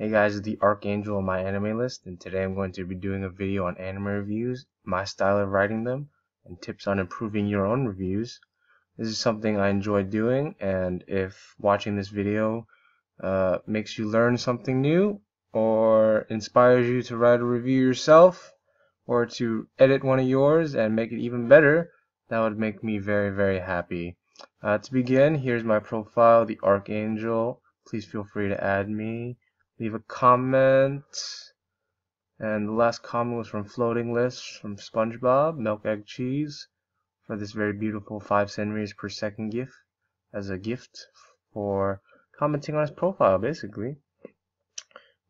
Hey guys, it's the Archangel on my anime list, and today I'm going to be doing a video on anime reviews, my style of writing them, and tips on improving your own reviews. This is something I enjoy doing, and if watching this video makes you learn something new, or inspires you to write a review yourself, or to edit one of yours and make it even better, that would make me very, very happy. To begin, here's my profile, the Archangel. Please feel free to add me. Leave a comment, and the last comment was from Floating List from SpongeBob, Milk Egg Cheese, for this very beautiful 5 centimeters per second GIF as a gift for commenting on his profile, basically.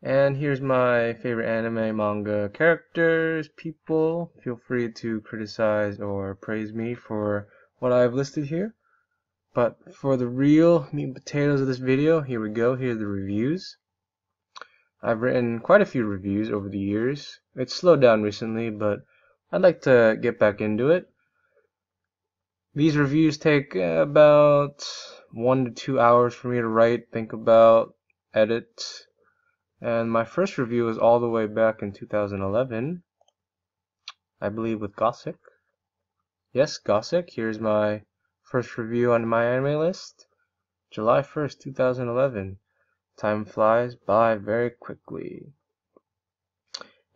And here's my favorite anime manga characters, people. Feel free to criticize or praise me for what I've listed here. But for the real meat and potatoes of this video, here we go. Here are the reviews. I've written quite a few reviews over the years. It's slowed down recently, but I'd like to get back into it. These reviews take about 1 to 2 hours for me to write, think about, edit. And my first review was all the way back in 2011, I believe, with Gossip. Yes, Gossip. Here's my first review on my anime list, July 1st, 2011. Time flies by very quickly.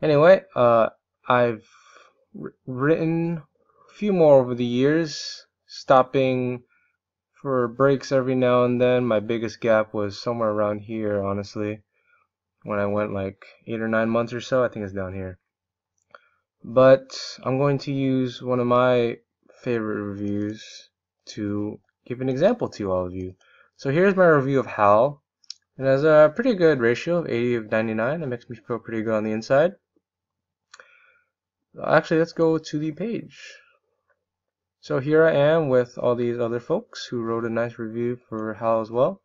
Anyway, I've written a few more over the years, stopping for breaks every now and then. My biggest gap was somewhere around here, honestly, when I went like 8 or 9 months or so. I think it's down here. But I'm going to use one of my favorite reviews to give an example to all of you. So here's my review of HAL. It has a pretty good ratio of 80 of 99. That makes me feel pretty good on the inside. Actually, let's go to the page. So here I am with all these other folks who wrote a nice review for HAL as well.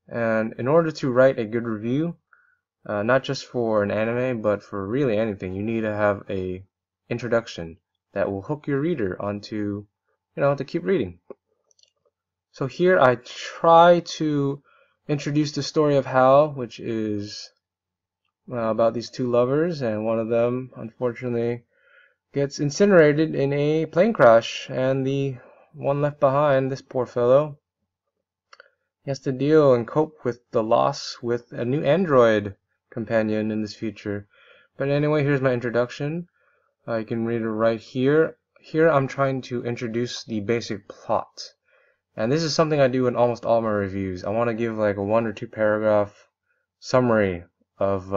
And in order to write a good review, not just for an anime, but for really anything, you need to have a introduction that will hook your reader onto, to keep reading. So here I try to introduce the story of HAL, which is about these two lovers, and one of them unfortunately gets incinerated in a plane crash, and the one left behind, this poor fellow, he has to deal and cope with the loss with a new android companion in this future. But anyway, here's my introduction. You can read it right here. Here I'm trying to introduce the basic plot. And this is something I do in almost all my reviews. I want to give like a 1 or 2 paragraph summary of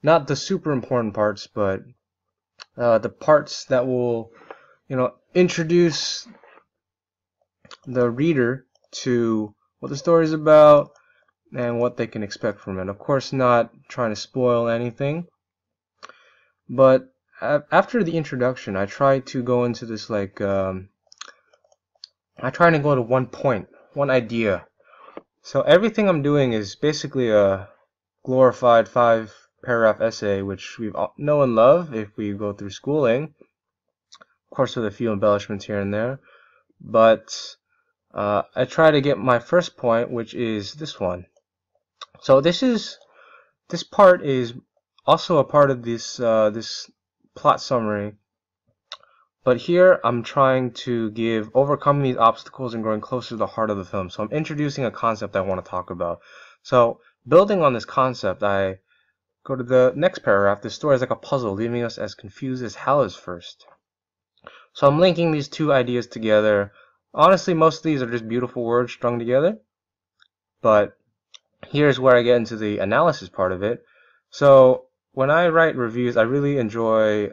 not the super important parts, but the parts that will, introduce the reader to what the story is about and what they can expect from it. Of course, not trying to spoil anything, but after the introduction, I try to go into this like I try to go to one point, one idea. So everything I'm doing is basically a glorified 5-paragraph essay, which we know and love if we go through schooling. Of course, with a few embellishments here and there. But I try to get my first point, which is this one. So this part is also a part of this this plot summary. But here I'm trying to give overcoming these obstacles and growing closer to the heart of the film. So I'm introducing a concept I want to talk about. So building on this concept, I go to the next paragraph. The story is like a puzzle, leaving us as confused as HAL is first. So I'm linking these two ideas together. Honestly, most of these are just beautiful words strung together. But here's where I get into the analysis part of it. So when I write reviews, I really enjoy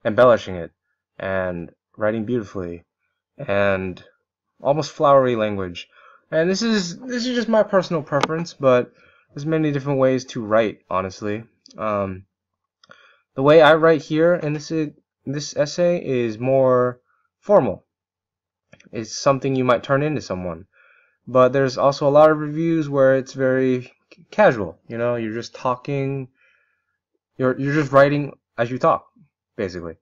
embellishing it and writing beautifully and almost flowery language. And this is just my personal preference, but there's many different ways to write, honestly. The way I write here in this essay is more formal. It's something you might turn into someone. But there's also a lot of reviews where it's very casual. You're just talking, you're just writing as you talk, basically.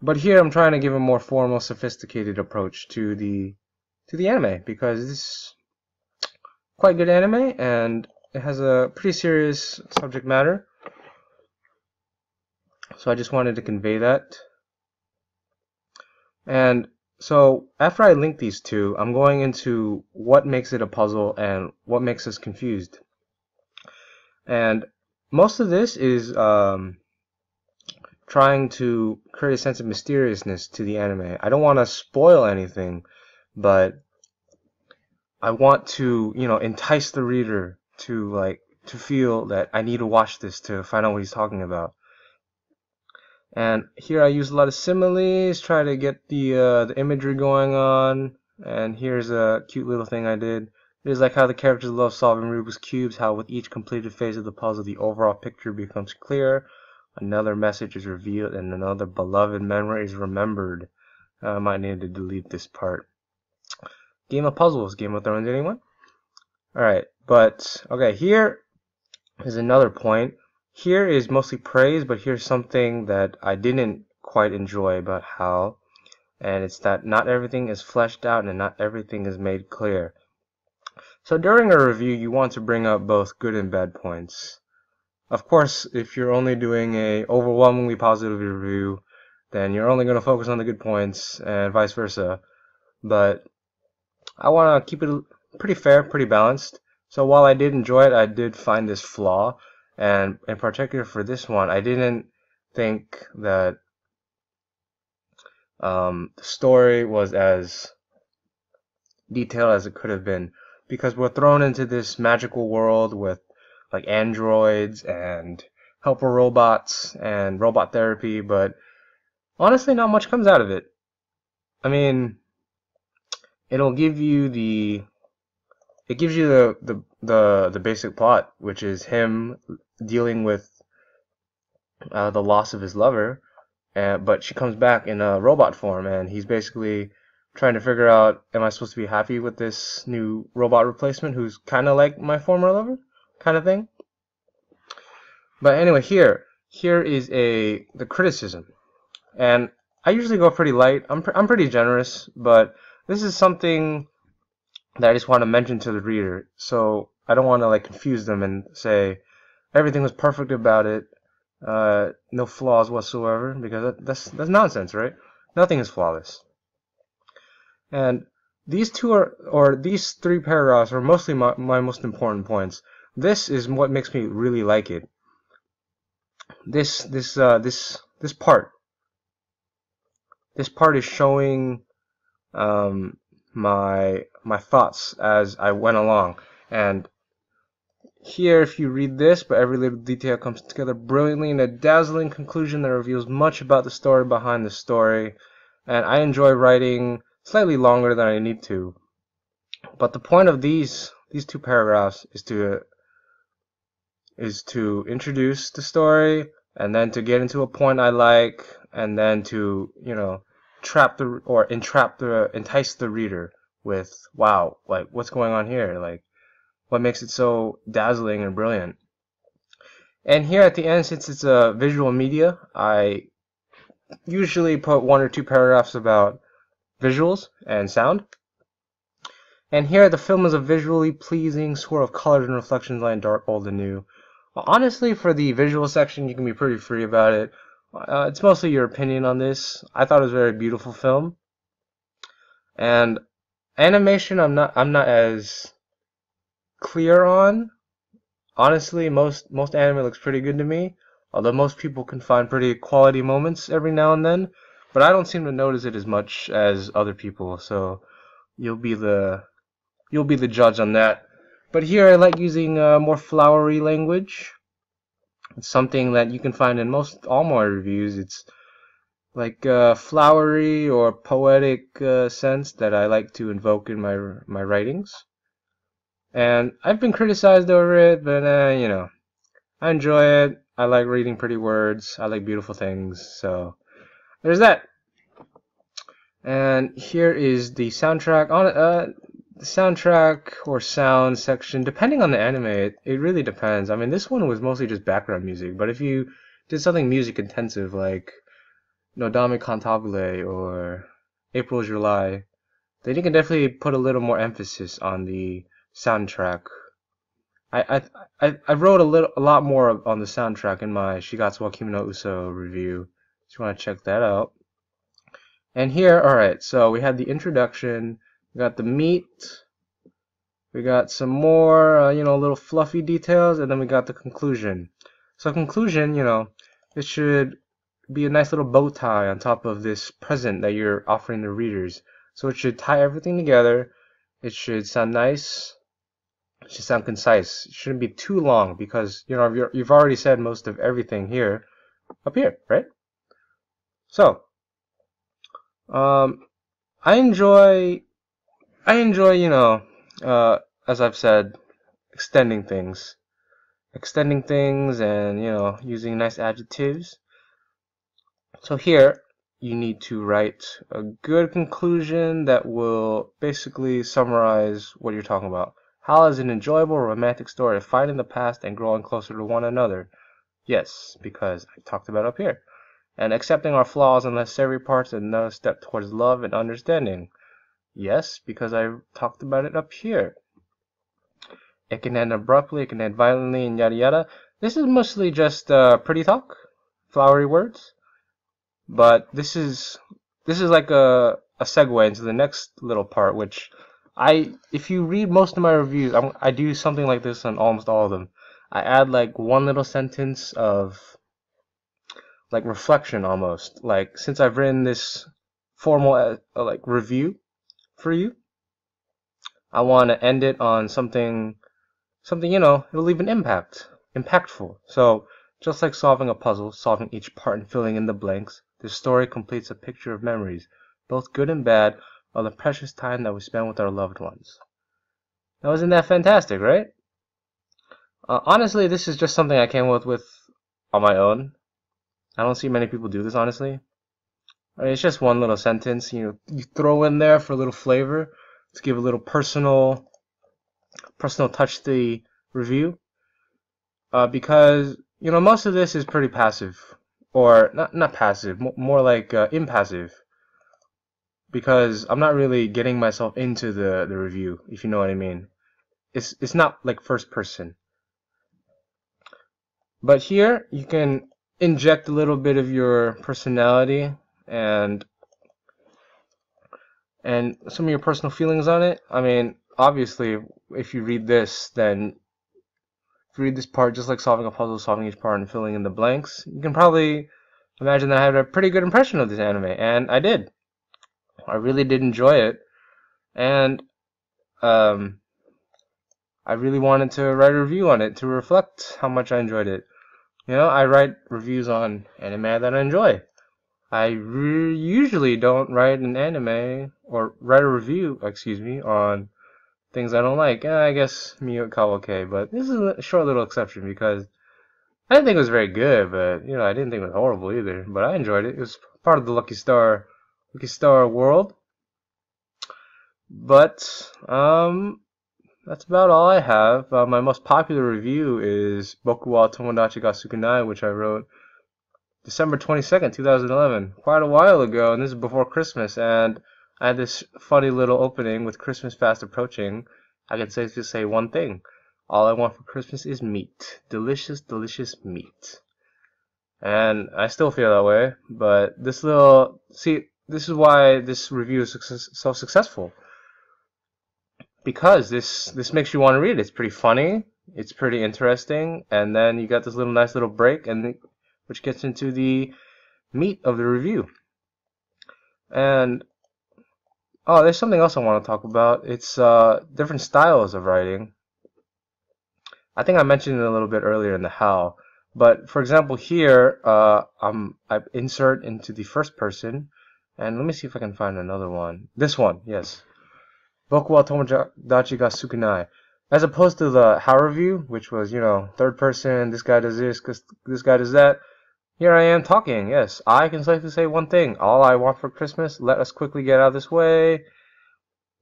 But here I'm trying to give a more formal, sophisticated approach to the anime, because this is quite good anime, and it has a pretty serious subject matter, so I just wanted to convey that. And so after I link these two, I'm going into what makes it a puzzle and what makes us confused. And most of this is trying to create a sense of mysteriousness to the anime. I don't want to spoil anything, but I want to, entice the reader to feel that I need to watch this to find out what he's talking about. And here I use a lot of similes, try to get the imagery going on. And here's a cute little thing I did. It is like how the characters love solving Rubik's cubes, how with each completed phase of the puzzle the overall picture becomes clear, another message is revealed, and another beloved memory is remembered. I might need to delete this part. Game of Puzzles, Game of Thrones, anyone? Alright, but, okay, here is another point. Here is mostly praise, but here's something that I didn't quite enjoy about HAL, and it's that not everything is fleshed out and not everything is made clear. So during a review, you want to bring up both good and bad points. Of course, if you're only doing a overwhelmingly positive review, then you're only going to focus on the good points and vice versa. But I want to keep it pretty fair, pretty balanced. So while I did enjoy it, I did find this flaw. And in particular for this one, I didn't think that the story was as detailed as it could have been. Because we're thrown into this magical world with like androids and helper robots and robot therapy, but honestly not much comes out of it. I mean, it'll give you the basic plot, which is him dealing with the loss of his lover, but she comes back in a robot form, and he's basically trying to figure out, am I supposed to be happy with this new robot replacement who's kind of like my former lover, kind of thing. But anyway, here is the criticism, and I usually go pretty light. I'm pretty generous, but this is something that I just want to mention to the reader, so I don't want to confuse them and say everything was perfect about it, no flaws whatsoever, because that's nonsense, right? Nothing is flawless. And these these three paragraphs are mostly my most important points. This is what makes me really like it. This part is showing my thoughts as I went along. And here, if you read this, but every little detail comes together brilliantly in a dazzling conclusion that reveals much about the story behind the story. And I enjoy writing slightly longer than I need to. But the point of these two paragraphs is to introduce the story, and then to get into a point I like, and then to entice the reader with, wow, like what's going on here, like what makes it so dazzling and brilliant. And here at the end, since it's a visual media, I usually put 1 or 2 paragraphs about visuals and sound. And here the film is a visually pleasing swirl of colors and reflections lying dark, old, and new. Honestly, for the visual section, you can be pretty free about it. It's mostly your opinion on this. I thought it was a very beautiful film. And animation, I'm not as clear on. Honestly, most anime looks pretty good to me, although most people can find pretty quality moments every now and then. But I don't seem to notice it as much as other people, so you'll be the judge on that. But here I like using more flowery language. It's something that you can find in all my reviews. It's like flowery or poetic sense that I like to invoke in my writings. And I've been criticized over it, but I enjoy it. I like reading pretty words. I like beautiful things. So there's that. And here is the soundtrack. The soundtrack or sound section, depending on the anime, it really depends. I mean, this one was mostly just background music, but if you did something music intensive like Nodame Cantabile or April July, then you can definitely put a little more emphasis on the soundtrack. I wrote a lot more on the soundtrack in my Shigatsu wa Kimi no Uso review. If you want to check that out. And here, alright, so we had the introduction, we got the meat, we got some more, little fluffy details, and then we got the conclusion. So conclusion, it should be a nice little bow tie on top of this present that you're offering the readers. So it should tie everything together, it should sound nice, it should sound concise. It shouldn't be too long because, you've already said most of everything here, up here, right? So, I enjoy, as I've said, extending things and, using nice adjectives. So here, you need to write a good conclusion that will basically summarize what you're talking about. Hal is an enjoyable romantic story of fighting the past and growing closer to one another. Yes, because I talked about up here. And accepting our flaws and necessary parts is another step towards love and understanding. Yes, because I talked about it up here. It can end abruptly, it can end violently, and yada yada. This is mostly just pretty talk, flowery words. But this is like a segue into the next little part, which if you read most of my reviews, I do something like this on almost all of them. I add like one little sentence of like reflection almost. Like, since I've written this formal like review for you, I want to end it on something, it'll leave an impactful. So, just like solving a puzzle, solving each part and filling in the blanks, this story completes a picture of memories, both good and bad, of the precious time that we spend with our loved ones. Now, isn't that fantastic, right? Honestly, this is just something I came up with on my own. I don't see many people do this, honestly. It's just one little sentence, you throw in there for a little flavor to give a little personal touch to the review. Because most of this is pretty passive, or not passive, more like impassive. Because I'm not really getting myself into the review, if you know what I mean. It's not like first person. But here you can inject a little bit of your personality and some of your personal feelings on it. I mean, obviously, if you read this, then if you read this part just like solving a puzzle, solving each part and filling in the blanks, you can probably imagine that I had a pretty good impression of this anime, and I did. I really did enjoy it, and I really wanted to write a review on it to reflect how much I enjoyed it. I write reviews on anime that I enjoy. I usually don't write an anime, or write a review, on things I don't like. I guess Miyo Kawake, but this is a short little exception because I didn't think it was very good, but, I didn't think it was horrible either. But I enjoyed it. It was part of the Lucky Star world. But, that's about all I have. My most popular review is Boku wa Tomodachi ga Sukunai, which I wrote December 22nd, 2011, quite a while ago, and this is before Christmas, and I had this funny little opening with Christmas fast approaching. I can safely say one thing. All I want for Christmas is meat. Delicious, delicious meat. And I still feel that way, but this is why this review is so successful. Because this makes you want to read it. It's pretty funny, it's pretty interesting, and then you got this nice little break, and which gets into the meat of the review. And there's something else I want to talk about. It's different styles of writing. I think I mentioned it a little bit earlier in the how, but for example here, I insert into the first person, and let me see if I can find another one. This one, yes. Boku wa Tomodachi ga Sukunai. As opposed to the how review, which was, third person, this guy does this, this guy does that. Here I am talking, yes. I can safely say one thing. All I want for Christmas, let us quickly get out of this way.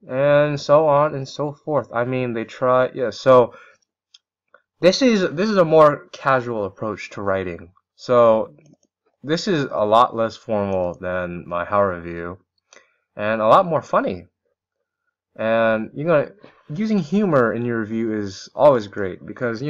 And so on and so forth. I mean, they try, yeah, so this is a more casual approach to writing. So this is a lot less formal than my how review, and a lot more funny. And using humor in your review is always great, because